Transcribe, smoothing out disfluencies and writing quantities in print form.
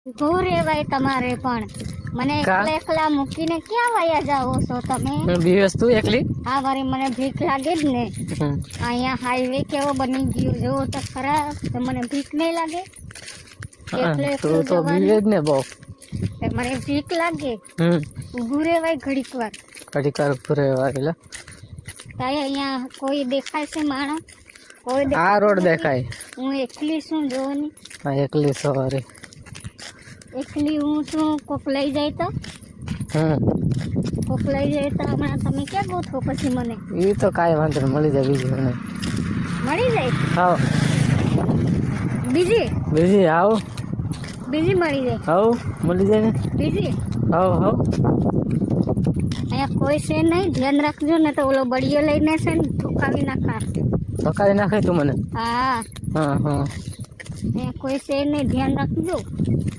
ઊભું રેવાય તમારે પણ. મને કા? એકલા એકલા મૂકીને ક્યાં વયા જાઓ છો તમે? દિવસ તું એકલી હા, વળી મને ભીખ લાગે જ ને. અહીંયા હાઈવે કેવો બની ગયો જોવો તો ખરા, તો મને ભીખ નહીં લાગે? એકલું તું એકલું તો બીવે જ જવાનું ને બહુ. તો મને ભીખ લાગે. ઊભું રેવાય ઘડીક વાર. ઘડીક વાર ઉભું રહેવાય એટલે તાય અહીંયા કોઈ દેખાય છે માણસ? કોઈ આ દેખાતું રોડ નથી. દેખાય. હું એકલી છું જોવો ને. હા, એકલી સવારે. એકલી હું છું, કોક લઈ જાય તો? કોક લઈ જાય તો હમણાં તમે ક્યાં ગોઠવો પછી મને? એ તો કાંઈ વાંધો નહીં, મળી જાય બીજું મને. મળી જાય? આવ બીજી બીજી આવ બીજી મળી જાય? આવ મળી જાય ને. બીજી આવ આવ અહીંયા કોઈ છે નહીં, ધ્યાન રાખજો ને તો ઓલો બળીઓ લઈને છે ને ઠોકાવી નાખા. પકાવી નાખે તું મને. હા, હા હા અહીંયા કોઈ છે નહીં, ધ્યાન રાખજો.